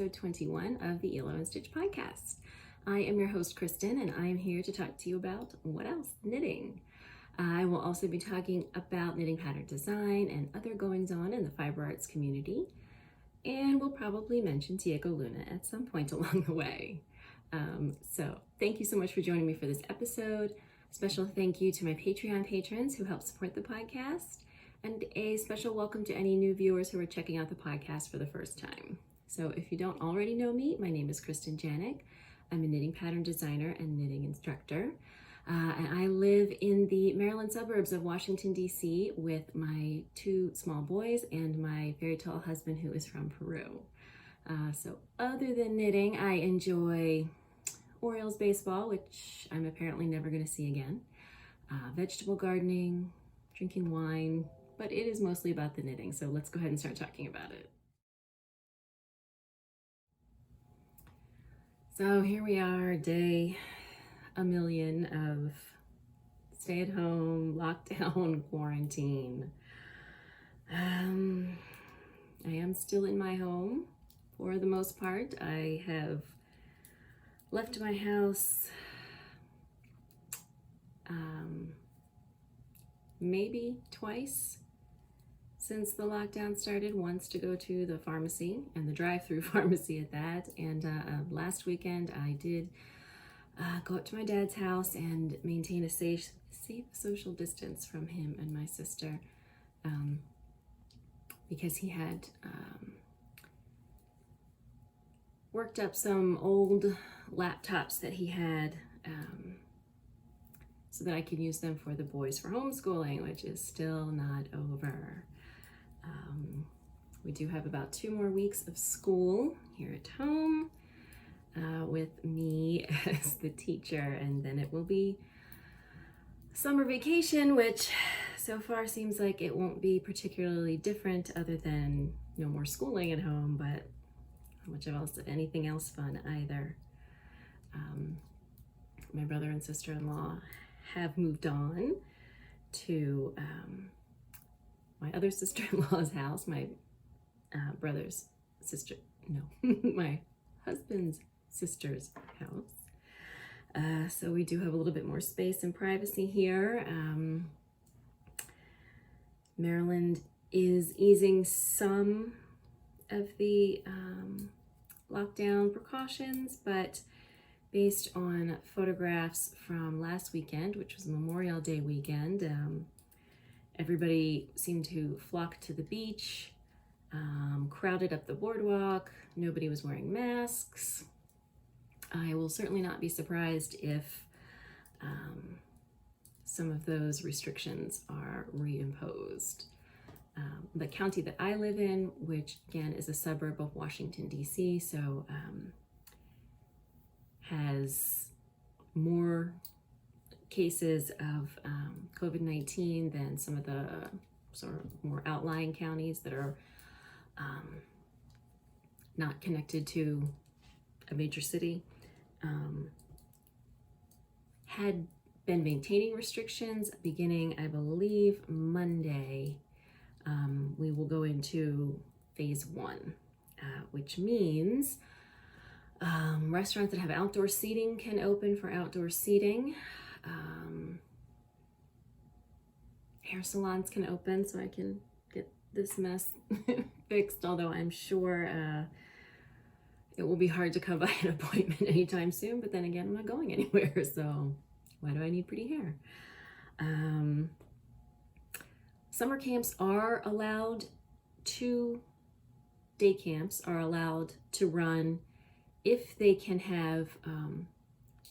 episode 21 of the Hilo Stitch podcast. I am your host, Kristen, and I am here to talk to you about what else? Knitting. I will also be talking about knitting pattern design and other goings-on in the fiber arts community, and we'll probably mention Diego Luna at some point along the way. So thank you so much for joining me for this episode. Special thank you to my Patreon patrons who help support the podcast, and a special welcome to any new viewers who are checking out the podcast for the first time. So if you don't already know me, my name is Kristen Janik. I'm a knitting pattern designer and knitting instructor. And I live in the Maryland suburbs of Washington, D.C. with my two small boys and my very tall husband who is from Peru. So other than knitting, I enjoy Orioles baseball, which I'm apparently never going to see again, vegetable gardening, drinking wine, but it is mostly about the knitting. So let's go ahead and start talking about it. So here we are, day a million of stay at home, lockdown, quarantine. I am still in my home for the most part. I have left my house maybe twice since the lockdown started. Once to go to the pharmacy, and the drive-through pharmacy at that, and last weekend I did go up to my dad's house and maintain a safe social distance from him and my sister, because he had worked up some old laptops that he had, so that I could use them for the boys for homeschooling, which is still not over. We do have about 2 more weeks of school here at home, with me as the teacher, and then it will be summer vacation, which so far seems like it won't be particularly different other than no more schooling at home, but not much else of anything else fun either. My brother and sister-in-law have moved on to my other sister-in-law's house, my my husband's sister's house. So we do have a little bit more space and privacy here. Maryland is easing some of the lockdown precautions, but based on photographs from last weekend, which was Memorial Day weekend, everybody seemed to flock to the beach, crowded up the boardwalk. Nobody was wearing masks. I will certainly not be surprised if some of those restrictions are reimposed. The county that I live in, which again is a suburb of Washington, D.C., so has more cases of COVID-19 than some of the sort of more outlying counties that are not connected to a major city. Had been maintaining restrictions beginning, I believe, Monday. We will go into phase 1, which means restaurants that have outdoor seating can open for outdoor seating. Hair salons can open so I can get this mess fixed, although I'm sure it will be hard to come by an appointment anytime soon, but then again, I'm not going anywhere, so why do I need pretty hair? Summer camps are allowed to, day camps are allowed to run if they can have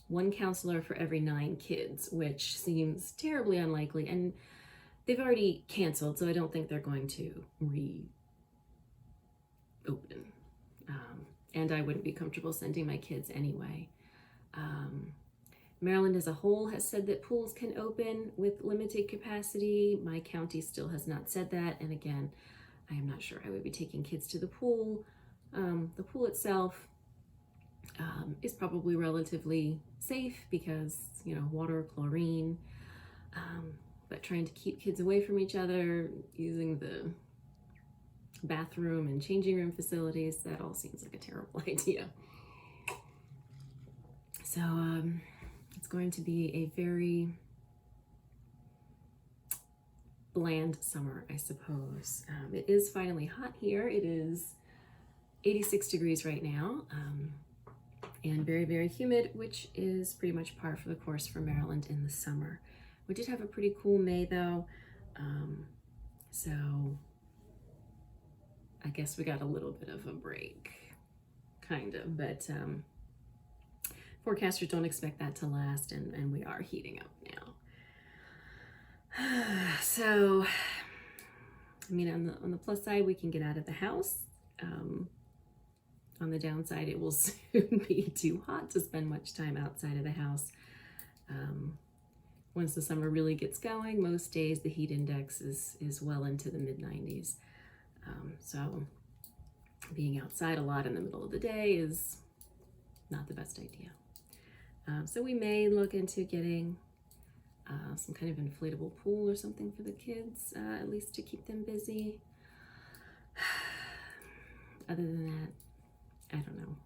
1 counselor for every 9 kids, which seems terribly unlikely, and they've already canceled, so I don't think they're going to reopen. And I wouldn't be comfortable sending my kids anyway. Maryland as a whole has said that pools can open with limited capacity. My county still has not said that, and again, I am not sure I would be taking kids to the pool. The pool itself is probably relatively safe because, water, chlorine, but trying to keep kids away from each other using the bathroom and changing room facilities, that all seems like a terrible idea. So it's going to be a very bland summer, I suppose. It is finally hot here. It is 86 degrees right now, and very, very humid, which is pretty much par for the course for Maryland in the summer. We did have a pretty cool May though, so I guess we got a little bit of a break, kind of, but forecasters don't expect that to last, and we are heating up now. So, I mean, on the plus side, we can get out of the house. On the downside, it will soon be too hot to spend much time outside of the house. Once the summer really gets going, most days the heat index is well into the mid-90s. So being outside a lot in the middle of the day is not the best idea. So we may look into getting some kind of inflatable pool or something for the kids, at least to keep them busy. Other than that, I don't know.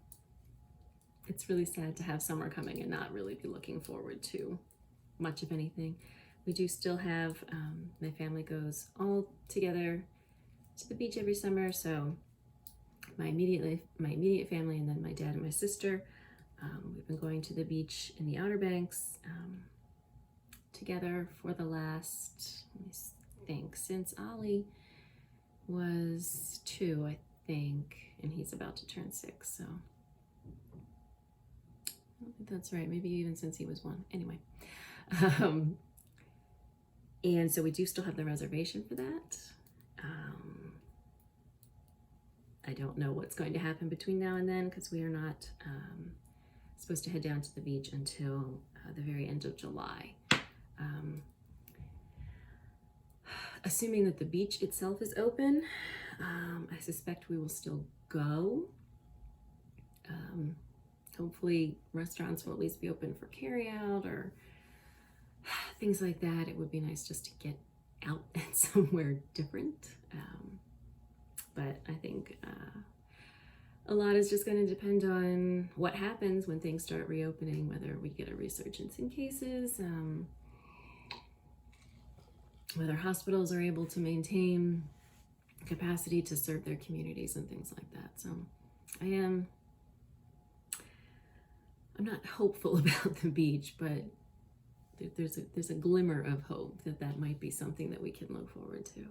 It's really sad to have summer coming and not really be looking forward to much of anything. We do still have, my family goes all together to the beach every summer, so my immediate family and then my dad and my sister, we've been going to the beach in the Outer Banks together for the last, let me think, since Ollie was 2, I think, and he's about to turn 6, so I don't think that's right, maybe even since he was 1. Anyway, and so we do still have the reservation for that. I don't know what's going to happen between now and then, because we are not supposed to head down to the beach until the very end of July. Assuming that the beach itself is open, I suspect we will still go. Hopefully restaurants will at least be open for carryout or things like that. It would be nice just to get out and somewhere different. But I think a lot is just going to depend on what happens when things start reopening, whether we get a resurgence in cases, whether hospitals are able to maintain capacity to serve their communities and things like that. So I'm not hopeful about the beach, but there's a glimmer of hope that might be something that we can look forward to.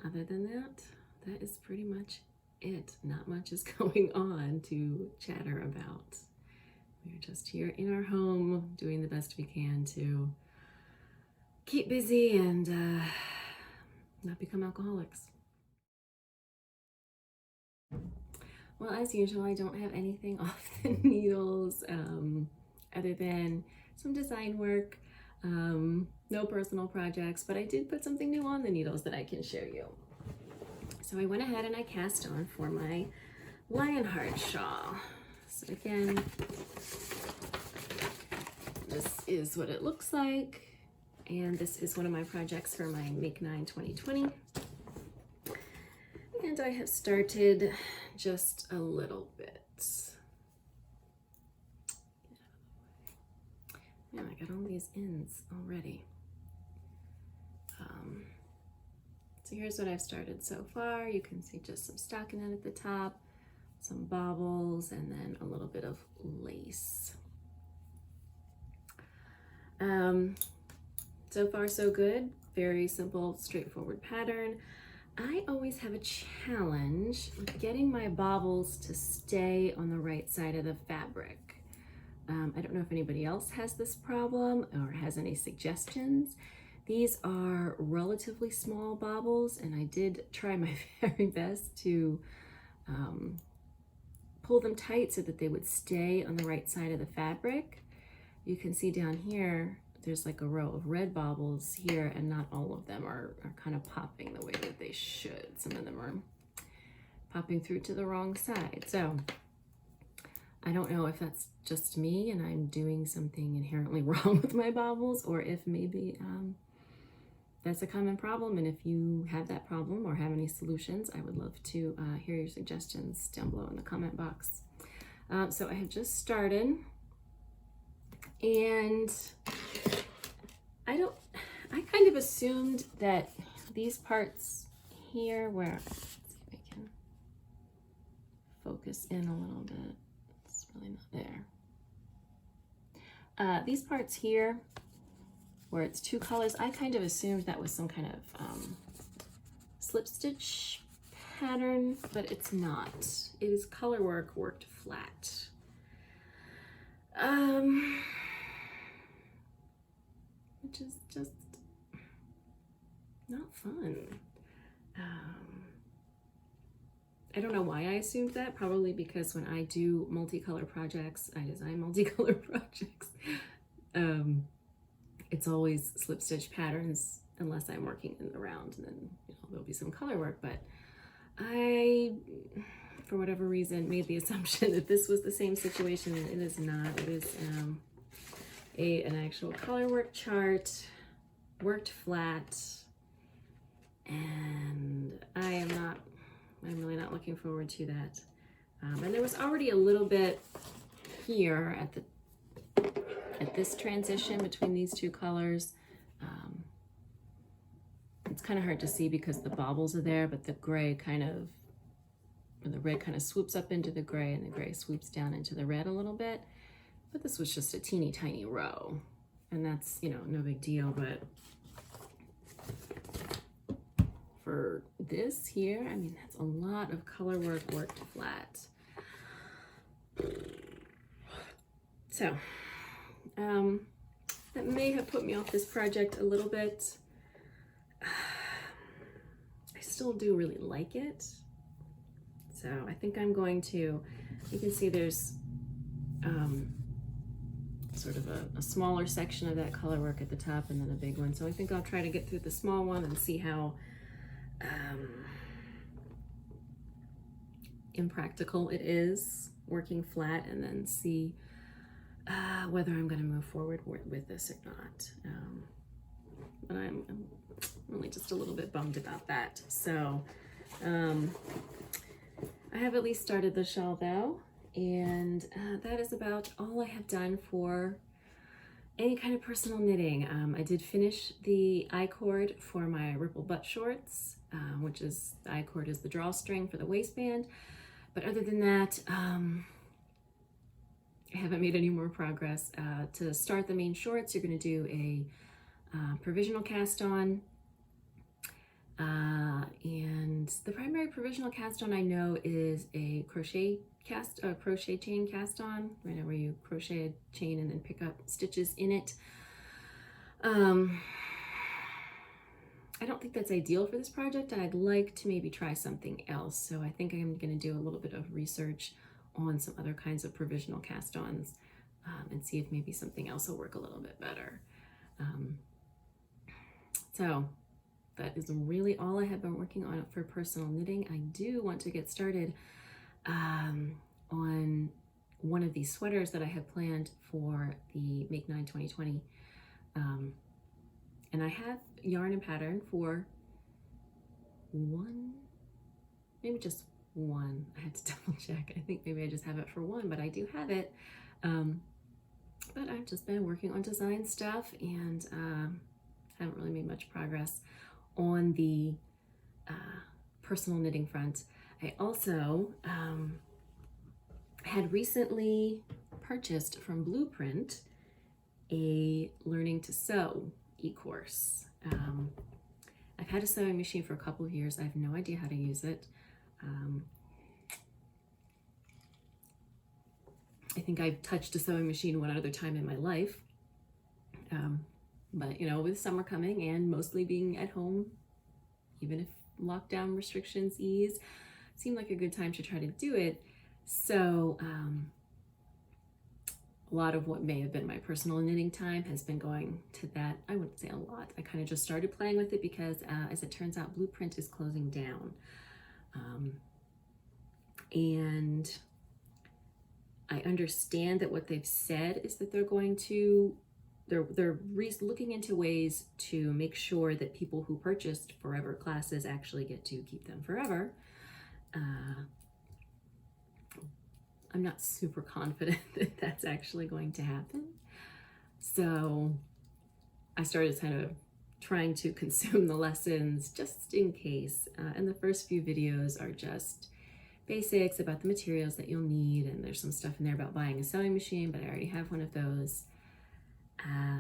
Other than that is pretty much it. Not much is going on to chatter about. We're just here in our home doing the best we can to keep busy and not become alcoholics. Well, as usual, I don't have anything off the needles other than some design work. No personal projects, but I did put something new on the needles that I can show you. So I went ahead and I cast on for my Lionheart shawl. So again, this is what it looks like. And this is one of my projects for my Make 9 2020. And I have started just a little bit. Man, I got all these ends already. So here's what I've started so far. You can see just some stockinette at the top, some bobbles, and then a little bit of lace. So far so good. Very simple, straightforward pattern. I always have a challenge with getting my bobbles to stay on the right side of the fabric. I don't know if anybody else has this problem or has any suggestions. These are relatively small bobbles, and I did try my very best to pull them tight so that they would stay on the right side of the fabric. You can see down here, there's like a row of red bobbles here, and not all of them are kind of popping the way that they should. Some of them are popping through to the wrong side. So I don't know if that's just me and I'm doing something inherently wrong with my bobbles, or if maybe that's a common problem, and if you have that problem or have any solutions, I would love to hear your suggestions down below in the comment box. So I have just started, and I kind of assumed that these parts here where, let's see if I can focus in a little bit. It's really not there. These parts here where it's two colors, I kind of assumed that was some kind of slip stitch pattern, but it's not. It is color work worked flat. Which is just not fun. I don't know why I assumed that, probably because when I do multicolor projects, I design multicolor projects, it's always slip stitch patterns unless I'm working in the round, and then there'll be some color work, but I, for whatever reason, made the assumption that this was the same situation, and it is not. It is an actual color work chart, worked flat, and I'm really not looking forward to that. And there was already a little bit here at this transition between these two colors. It's kind of hard to see because the bobbles are there, but the gray the red kind of swoops up into the gray, and the gray swoops down into the red a little bit. But this was just a teeny tiny row, and that's, no big deal. But for this here, I mean, that's a lot of color work worked flat. So that may have put me off this project a little bit. I still do really like it. So I think I'm going to, you can see there's sort of a smaller section of that color work at the top, and then a big one. So I think I'll try to get through the small one and see how impractical it is working flat, and then see whether I'm going to move forward with this or not. But I'm really just a little bit bummed about that. So I have at least started the shawl though, and that is about all I have done for any kind of personal knitting. I did finish the I-cord for my ripple butt shorts, which is, the I-cord is the drawstring for the waistband. But other than that, I haven't made any more progress. To start the main shorts, you're going to do a provisional cast on. And the primary provisional cast on I know is a crochet chain cast on, right, where you crochet a chain and then pick up stitches in it. I don't think that's ideal for this project, and I'd like to maybe try something else. So I think I'm going to do a little bit of research on some other kinds of provisional cast-ons, and see if maybe something else will work a little bit better. So that is really all I have been working on for personal knitting. I do want to get started on one of these sweaters that I have planned for the Make 9 2020. And I have yarn and pattern for one, maybe just one. I had to double check. I think maybe I just have it for one, but I do have it. But I've just been working on design stuff, and haven't really made much progress on the personal knitting front. I also had recently purchased from Blueprint a Learning to Sew e-course. I've had a sewing machine for a couple of years. I have no idea how to use it. I think I've touched a sewing machine one other time in my life. But with summer coming and mostly being at home, even if lockdown restrictions ease, it seemed like a good time to try to do it. So a lot of what may have been my personal knitting time has been going to that. I wouldn't say a lot. I kind of just started playing with it because, as it turns out, Blueprint is closing down. And I understand that what they've said is that they're going to looking into ways to make sure that people who purchased forever classes actually get to keep them forever. I'm not super confident that that's actually going to happen. So I started kind of trying to consume the lessons just in case. And the first few videos are just basics about the materials that you'll need. And there's some stuff in there about buying a sewing machine, but I already have one of those.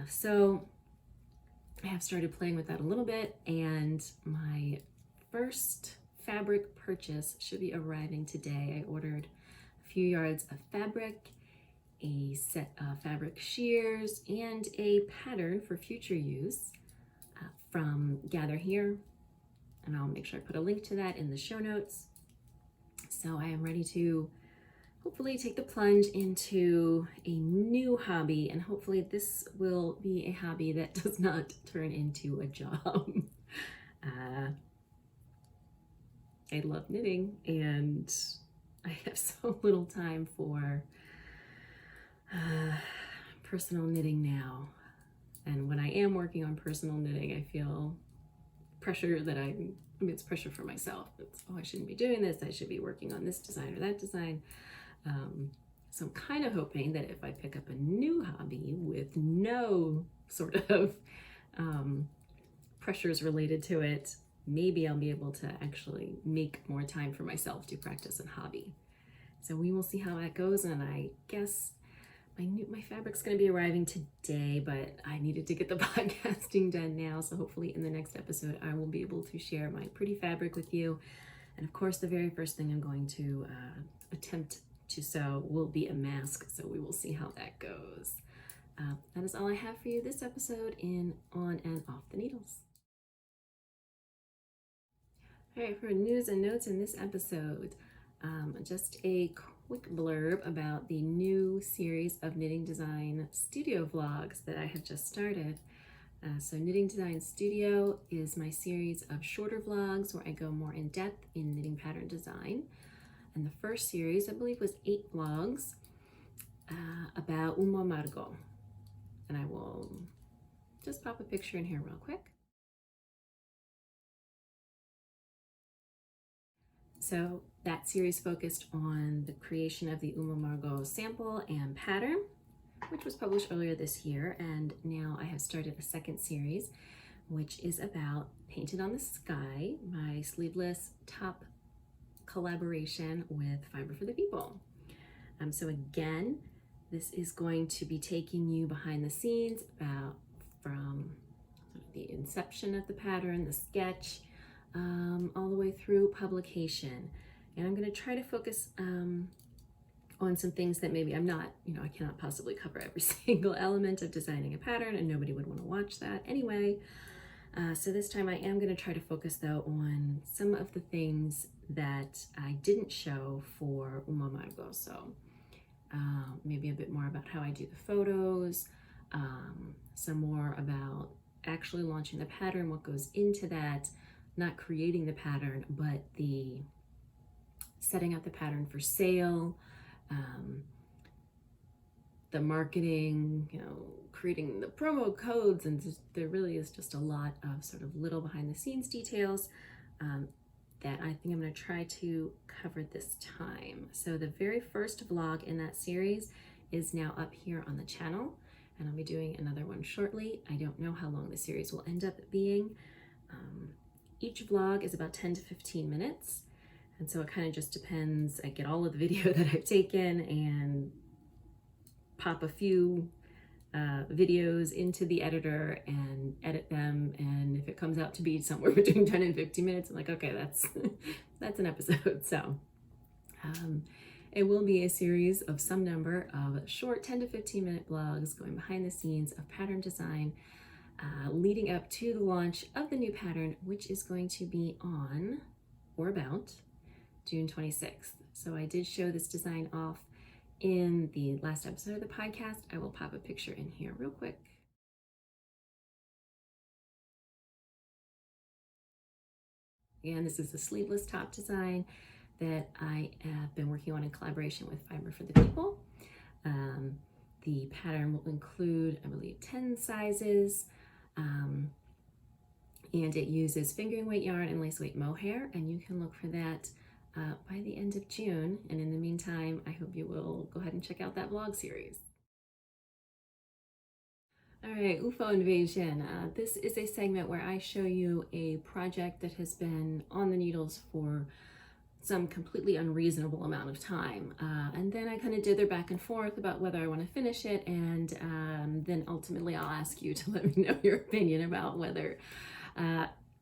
So I have started playing with that a little bit, and my first fabric purchase should be arriving today. I ordered a few yards of fabric, a set of fabric shears, and a pattern for future use from Gather Here, and I'll make sure I put a link to that in the show notes. So I am ready to hopefully take the plunge into a new hobby, and hopefully this will be a hobby that does not turn into a job. I love knitting, and I have so little time for personal knitting now. And when I am working on personal knitting, I feel pressure that I mean, it's pressure for myself. It's, oh, I shouldn't be doing this. I should be working on this design or that design. So I'm kind of hoping that if I pick up a new hobby with no sort of pressures related to it, maybe I'll be able to actually make more time for myself to practice a hobby. So we will see how that goes, and I guess my fabric's going to be arriving today, but I needed to get the podcasting done now, so hopefully in the next episode I will be able to share my pretty fabric with you. And of course, the very first thing I'm going to attempt to sew will be a mask, so we will see how that goes. That is all I have for you this episode in On and Off the Needles. All right, for news and notes in this episode, just a quick blurb about the new series of Knitting Design Studio vlogs that I have just started. So Knitting Design Studio is my series of shorter vlogs where I go more in depth in knitting pattern design. And the first series, I believe, was 8 vlogs about Umo Amargo. And I will just pop a picture in here real quick. So that series focused on the creation of the Umo Amargo sample and pattern, which was published earlier this year. And now I have started a second series, which is about Painted on the Sky, my sleeveless top collaboration with Fiber for the People. So again, this is going to be taking you behind the scenes about from the inception of the pattern, the sketch, all the way through publication. And I'm going to try to focus on some things that maybe I'm not, I cannot possibly cover every single element of designing a pattern, and nobody would want to watch that anyway. So this time I am going to try to focus though on some of the things that I didn't show for Umo Amargo. So maybe a bit more about how I do the photos, some more about actually launching the pattern, what goes into that, not creating the pattern, but the setting up the pattern for sale, the marketing, creating the promo codes, and there really is just a lot of sort of little behind the scenes details that I think I'm going to try to cover this time. So the very first vlog in that series is now up here on the channel, and I'll be doing another one shortly. I don't know how long the series will end up being. Each vlog is about 10 to 15 minutes, and so it kind of just depends. I get all of the video that I've taken and pop a few videos into the editor and edit them, and if it comes out to be somewhere between 10 and 15 minutes, I'm like, okay, that's an episode. So it will be a series of some number of short 10 to 15 minute vlogs going behind the scenes of pattern design, leading up to the launch of the new pattern, which is going to be on or about June 26th. So I did show this design off in the last episode of the podcast. I will pop a picture in here real quick. Again, this is a sleeveless top design that I have been working on in collaboration with Fiber for the People. The pattern will include, I believe, 10 sizes, and it uses fingering weight yarn and lace weight mohair, and you can look for that by the end of June. And in the meantime, I hope you will go ahead and check out that vlog series. All right, UFO Invasion. This is a segment where I show you a project that has been on the needles for some completely unreasonable amount of time. And then I kind of dither back and forth about whether I want to finish it, and then ultimately I'll ask you to let me know your opinion about whether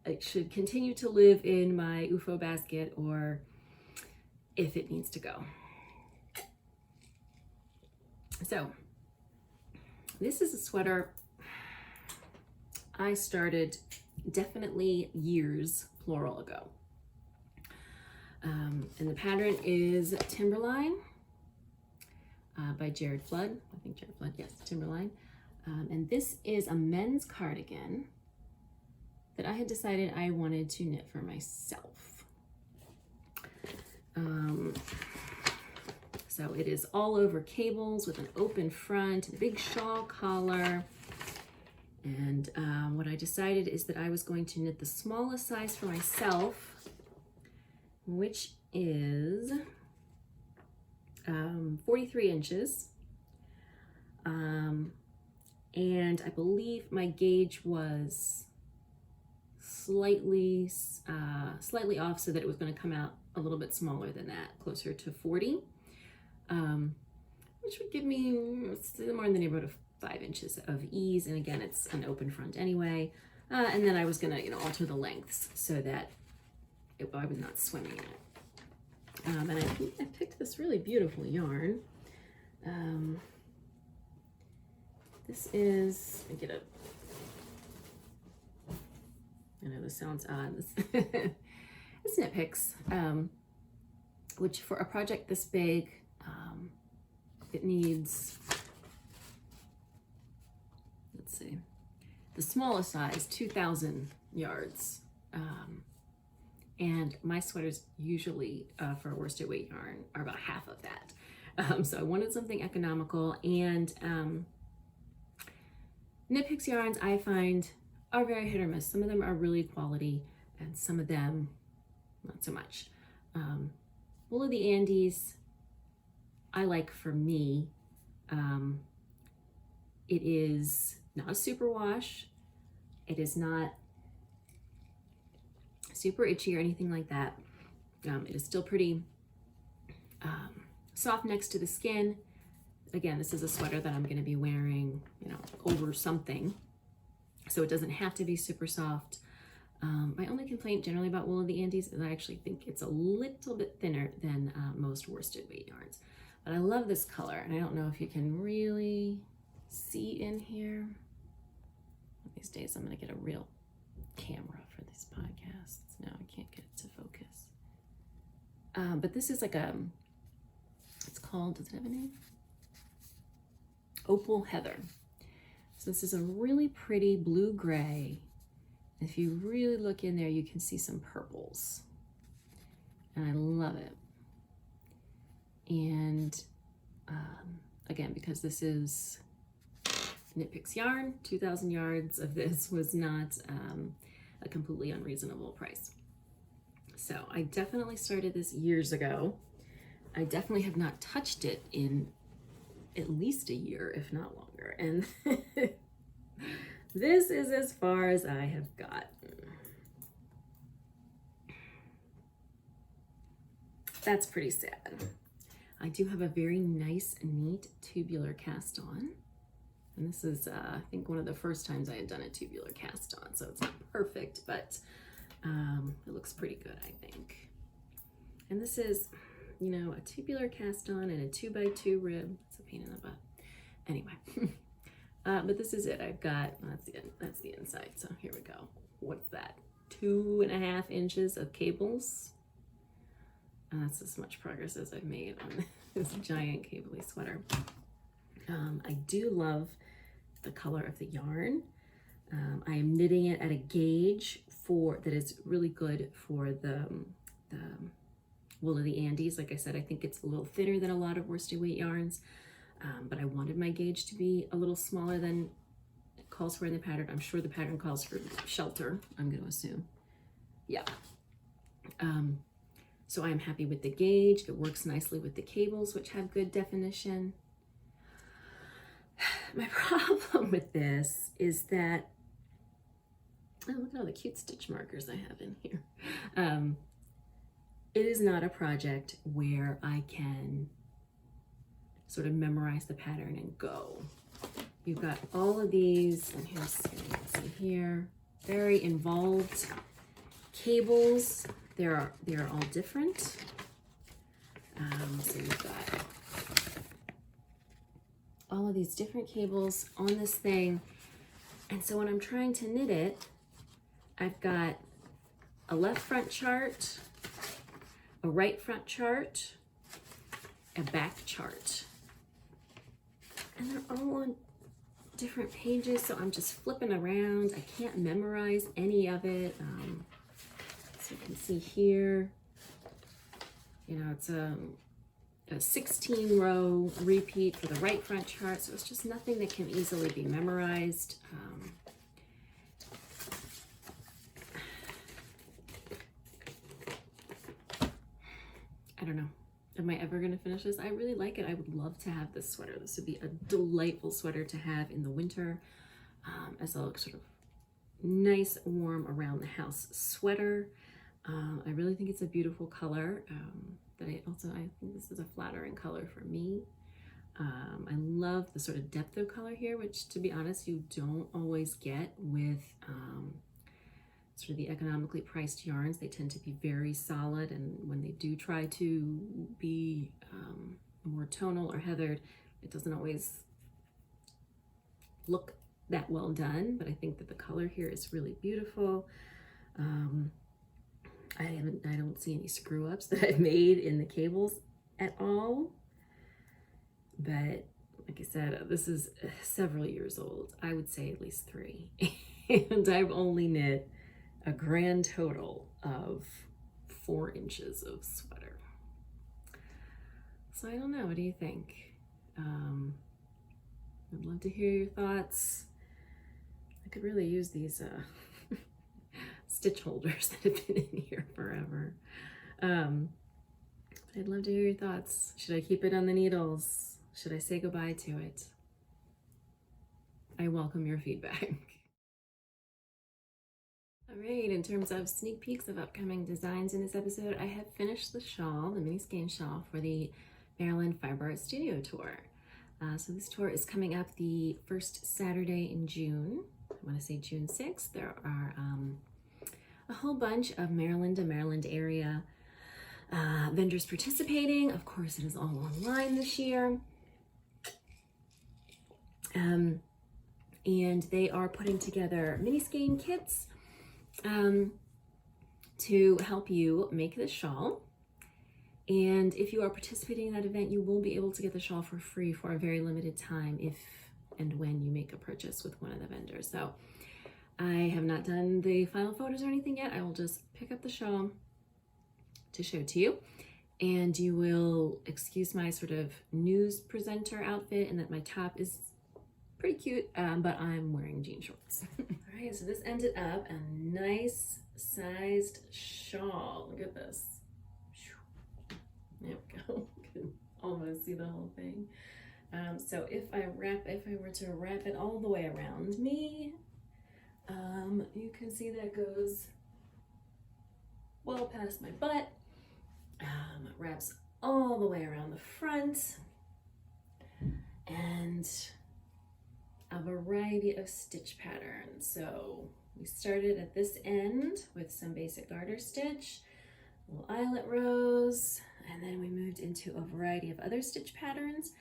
it should continue to live in my UFO basket or if it needs to go. So this is a sweater I started definitely years, plural, ago. And the pattern is Timberline by Jared Flood. I think Jared Flood, yes, Timberline. And this is a men's cardigan that I had decided I wanted to knit for myself. So it is all over cables with an open front and a big shawl collar. And what I decided is that I was going to knit the smallest size for myself, which is 43 inches. And I believe my gauge was slightly off, so that it was going to come out a little bit smaller than that, closer to 40, which would give me more in the neighborhood of 5 inches of ease. And again, it's an open front anyway. And then I was going to, alter the lengths so that I was not swimming in it. And I picked this really beautiful yarn. This is, I know this sounds odd. It's Knit Picks, which for a project this big, it needs, let's see, the smallest size, 2,000 yards. And my sweaters usually for a worsted weight yarn are about half of that. So I wanted something economical, and Knit Picks yarns I find are very hit or miss. Some of them are really quality and some of them not so much. Wool of the Andes I like for me. It is not a super wash. It is not super itchy or anything like that. It is still pretty soft next to the skin. Again, this is a sweater that I'm going to be wearing, over something, so it doesn't have to be super soft. My only complaint generally about Wool of the Andes is I actually think it's a little bit thinner than most worsted weight yarns. But I love this color, and I don't know if you can really see in here. One of these days I'm going to get a real camera for these podcasts. No, I can't get it to focus. But this is like it's called, does it have a name? Opal Heather. So this is a really pretty blue-gray. If you really look in there, you can see some purples. And I love it. And again, because this is Knit Picks yarn, 2,000 yards of this was not a completely unreasonable price. So I definitely started this years ago. I definitely have not touched it in at least a year, if not longer. And this is as far as I have gotten. That's pretty sad. I do have a very nice, neat tubular cast on. And this is, I think, one of the first times I had done a tubular cast on. So it's not perfect, but it looks pretty good, I think. And this is, a tubular cast on and a 2x2 rib. It's a pain in the butt. Anyway, but this is it. I've got, that's the inside. So here we go. What's that? 2.5 inches of cables. That's as much progress as I've made on this giant cabley sweater. I do love the color of the yarn. I am knitting it at a gauge that is really good for the Wool of the Andes. Like I said, I think it's a little thinner than a lot of worsted weight yarns. but I wanted my gauge to be a little smaller than it calls for in the pattern. I'm sure the pattern calls for shelter, I'm going to assume. Yeah. So I'm happy with the gauge. It works nicely with the cables, which have good definition. My problem with this is that, oh, look at all the cute stitch markers I have in here. It is not a project where I can sort of memorize the pattern and go. You've got all of these, and here's some here, very involved cables. They're all different. So you've got all of these different cables on this thing. And so when I'm trying to knit it, I've got a left front chart, a right front chart, a back chart. And they're all on different pages, so I'm just flipping around. I can't memorize any of it. So you can see here, you know, it's a 16-row repeat for the right front chart, so it's just nothing that can easily be memorized. I don't know. Am I ever going to finish this? I really like it. I would love to have this sweater. This would be a delightful sweater to have in the winter as a sort of nice, warm, around the house sweater. I really think it's a beautiful color, but I think this is a flattering color for me. I love the sort of depth of color here, which, to be honest, you don't always get with sort of the economically priced yarns. They tend to be very solid, and when they do try to be more tonal or heathered, it doesn't always look that well done, but I think that the color here is really beautiful. I don't see any screw ups that I've made in the cables at all, but like I said, this is several years old. I would say at least 3, and I've only knit a grand total of 4 inches of sweater. So I don't know, what do you think? I'd love to hear your thoughts. I could really use these stitch holders that have been in here forever. I'd love to hear your thoughts. Should I keep it on the needles? Should I say goodbye to it? I welcome your feedback. All right, in terms of sneak peeks of upcoming designs in this episode, I have finished the shawl, the mini skein shawl for the Maryland Fiber Art Studio Tour. So this tour is coming up the first Saturday in June. I want to say June 6th. There are a whole bunch of Maryland and Maryland area vendors participating. Of course, it is all online this year. And they are putting together mini skein kits to help you make this shawl. And if you are participating in that event, you will be able to get the shawl for free for a very limited time if and when you make a purchase with one of the vendors. So I have not done the final photos or anything yet. I will just pick up the shawl to show to you. And you will excuse my sort of news presenter outfit, and that my top is pretty cute, but I'm wearing jean shorts. All right, so this ended up a nice sized shawl. Look at this. There we go. You can almost see the whole thing. So if I were to wrap it all the way around me, you can see that goes well past my butt. It wraps all the way around the front, and a variety of stitch patterns. So we started at this end with some basic garter stitch, little eyelet rows, and then we moved into a variety of other stitch patterns.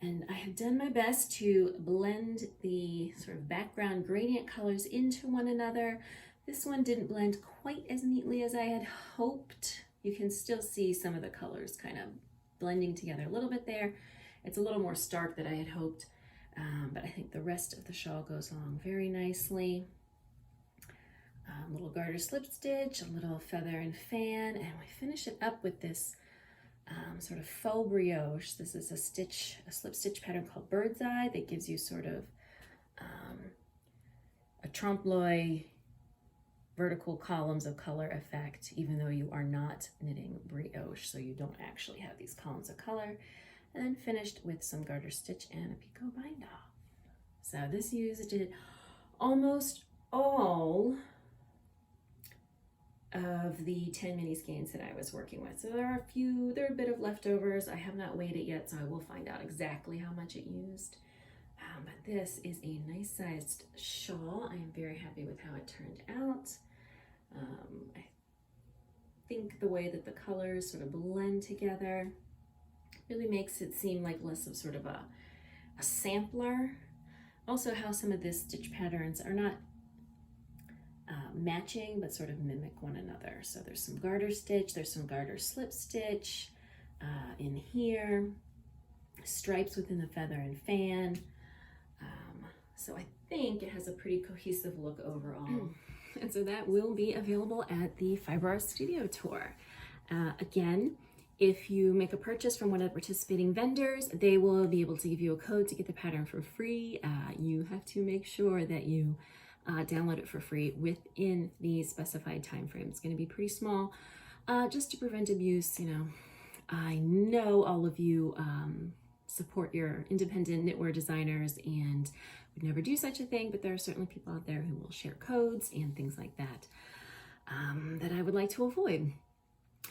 And I have done my best to blend the sort of background gradient colors into one another. This one didn't blend quite as neatly as I had hoped. You can still see some of the colors kind of blending together a little bit there. It's a little more stark than I had hoped, but I think the rest of the shawl goes along very nicely. Little garter slip stitch, a little feather and fan, and we finish it up with this sort of faux brioche. This is a slip stitch pattern called Bird's Eye that gives you sort of a trompe-l'oeil vertical columns of color effect, even though you are not knitting brioche, so you don't actually have these columns of color. And then finished with some garter stitch and a picot bind off. So this used almost all of the 10 mini skeins that I was working with. So there are a bit of leftovers. I have not weighed it yet, so I will find out exactly how much it used. But this is a nice sized shawl. I am very happy with how it turned out. I think the way that the colors sort of blend together really makes it seem like less of sort of a sampler. Also how some of the stitch patterns are not matching, but sort of mimic one another. So there's some garter stitch, there's some garter slip stitch in here, stripes within the feather and fan. So I think it has a pretty cohesive look overall. And so that will be available at the Fiber Art Studio Tour. Again, if you make a purchase from one of the participating vendors, they will be able to give you a code to get the pattern for free. You have to make sure that you download it for free within the specified time frame. It's going to be pretty small, just to prevent abuse. You know, I know all of you support your independent knitwear designers and would never do such a thing, but there are certainly people out there who will share codes and things like that that I would like to avoid.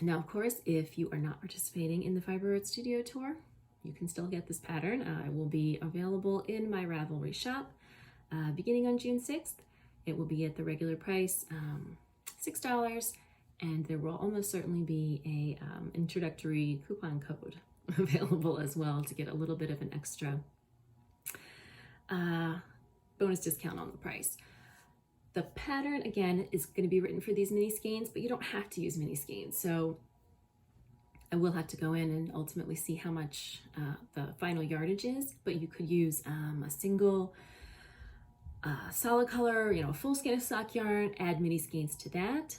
Now, of course, if you are not participating in the Fiber Art Studio Tour, you can still get this pattern. It will be available in my Ravelry shop beginning on June 6th. It will be at the regular price, $6, and there will almost certainly be a introductory coupon code available as well to get a little bit of an extra bonus discount on the price. The pattern, again, is going to be written for these mini skeins, but you don't have to use mini skeins. So I will have to go in and ultimately see how much the final yardage is, but you could use a single solid color, you know, a full skein of sock yarn, add mini skeins to that.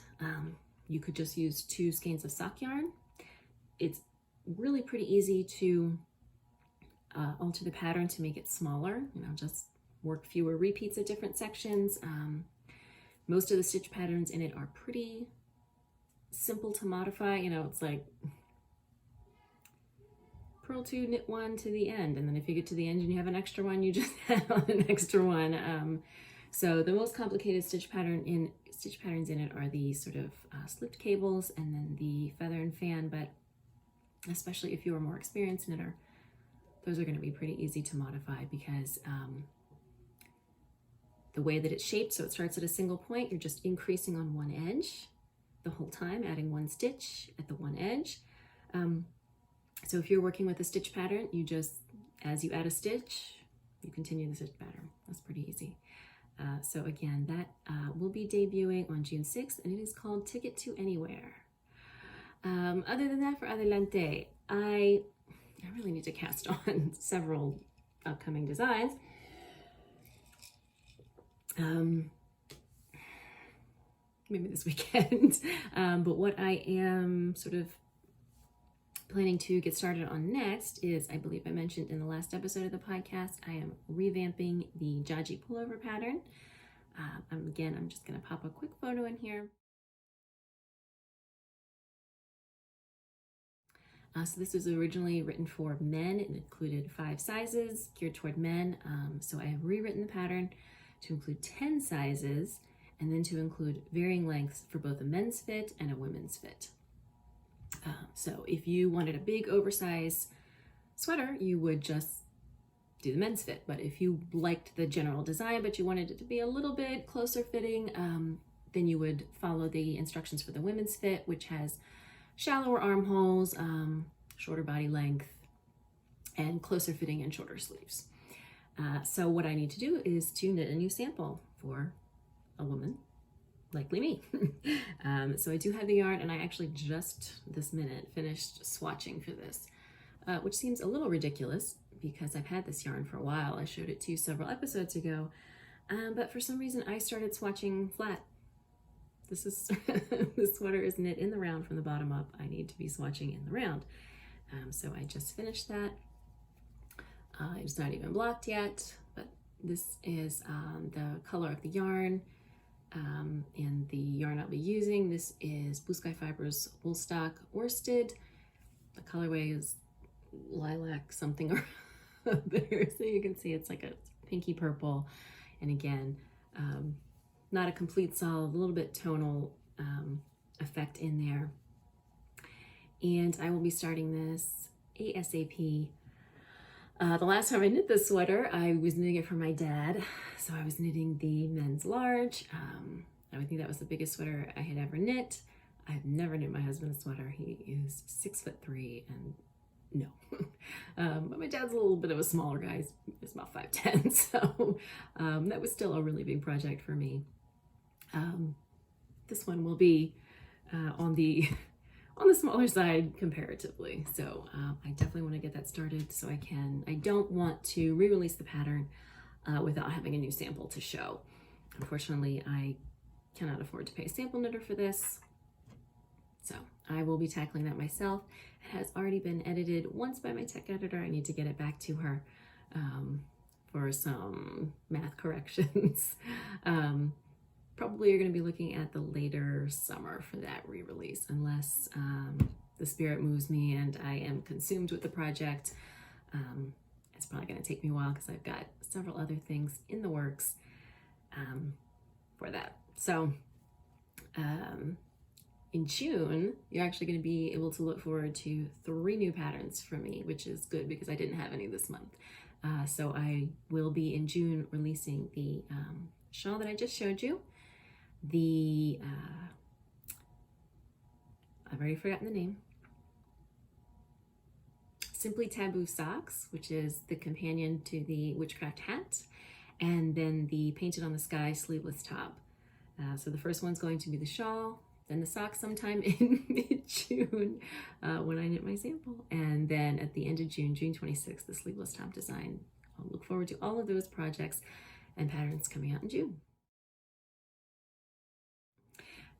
You could just use 2 skeins of sock yarn. It's really pretty easy to alter the pattern to make it smaller, you know, just work fewer repeats at different sections. Most of the stitch patterns in it are pretty simple to modify. You know, it's like purl 2, knit 1 to the end, and then if you get to the end and you have an extra one, you just add on an extra one. So the most complicated stitch patterns in it are the sort of slipped cables and then the feather and fan, but especially if you're a more experienced knitter, those are going to be pretty easy to modify because the way that it's shaped, so it starts at a single point, you're just increasing on one edge the whole time, adding 1 stitch at the one edge. So if you're working with a stitch pattern, you just, as you add a stitch, you continue the stitch pattern. That's pretty easy. So again, that will be debuting on June 6th, and it is called Ticket to Anywhere. Other than that, for Adelante, I really need to cast on several upcoming designs. Maybe this weekend. But what I am sort of planning to get started on next is, I believe I mentioned in the last episode of the podcast, I am revamping the Jaji pullover pattern. Again, I'm just going to pop a quick photo in here. So this was originally written for men. It included 5 sizes geared toward men. So I have rewritten the pattern to include 10 sizes and then to include varying lengths for both a men's fit and a women's fit. So if you wanted a big oversized sweater, you would just do the men's fit. But if you liked the general design, but you wanted it to be a little bit closer fitting, then you would follow the instructions for the women's fit, which has shallower armholes, shorter body length, and closer fitting and shorter sleeves. So what I need to do is to knit a new sample for a woman, likely me. So I do have the yarn, and I actually just this minute finished swatching for this, which seems a little ridiculous because I've had this yarn for a while. I showed it to you several episodes ago, but for some reason I started swatching flat. This is this sweater is knit in the round from the bottom up. I need to be swatching in the round. So I just finished that. It's not even blocked yet, but this is the color of the yarn and the yarn I'll be using. This is Blue Sky Fibers Woolstock Worsted. The colorway is lilac something or other, so you can see it's like a pinky purple, and again, not a complete solid, a little bit tonal effect in there. And I will be starting this ASAP. The last time I knit this sweater, I was knitting it for my dad. So I was knitting the men's large. I think that was the biggest sweater I had ever knit. I've never knit my husband a sweater. He is 6'3" and no. But my dad's a little bit of a smaller guy. He's about 5'10", so that was still a really big project for me. This one will be on the smaller side comparatively, so I definitely want to get that started so I don't want to re-release the pattern without having a new sample to show. Unfortunately, I cannot afford to pay a sample knitter for this, so I will be tackling that myself. It has already been edited once by my tech editor. I need to get it back to her for some math corrections. Probably you're going to be looking at the later summer for that re-release, unless the spirit moves me and I am consumed with the project. It's probably going to take me a while because I've got several other things in the works for that. So in June, you're actually going to be able to look forward to 3 new patterns from me, which is good because I didn't have any this month. So I will be in June releasing the shawl that I just showed you. The I've already forgotten the name. Simply Taboo Socks, which is the companion to the Witchcraft hat, and then the Painted on the Sky sleeveless top. So the first one's going to be the shawl, then the socks sometime in mid-June when I knit my sample, and then at the end of June, June 26th, the sleeveless top design. I'll look forward to all of those projects and patterns coming out in June.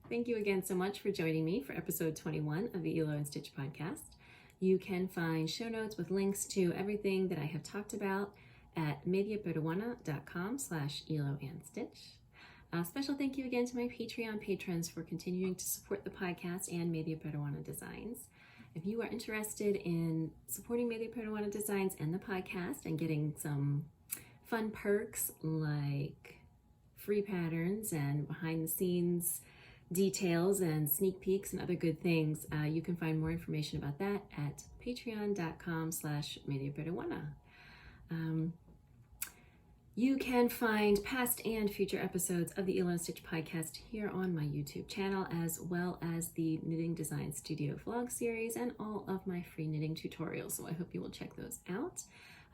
Thank you again so much for joining me for episode 21 of the Hilo Stitch podcast. You can find show notes with links to everything that I have talked about at mediaperuana.com/hiloandstitch. A special thank you again to my Patreon patrons for continuing to support the podcast and Media Peruana Designs. If you are interested in supporting Media Peruana Designs and the podcast and getting some fun perks like free patterns and behind the scenes details and sneak peeks and other good things, you can find more information about that at patreon.com/mediaperuana. You can find past and future episodes of the Hilo Stitch podcast here on my YouTube channel, as well as the Knitting Design Studio vlog series and all of my free knitting tutorials. So I hope you will check those out.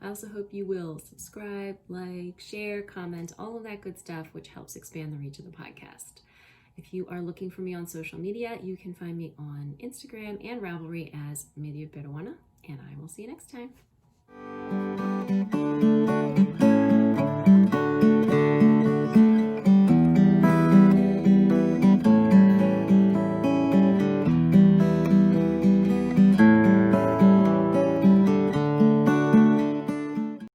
I also hope you will subscribe, like, share, comment, all of that good stuff, which helps expand the reach of the podcast. If you are looking for me on social media, you can find me on Instagram and Ravelry as Media Peruana, and I will see you next time.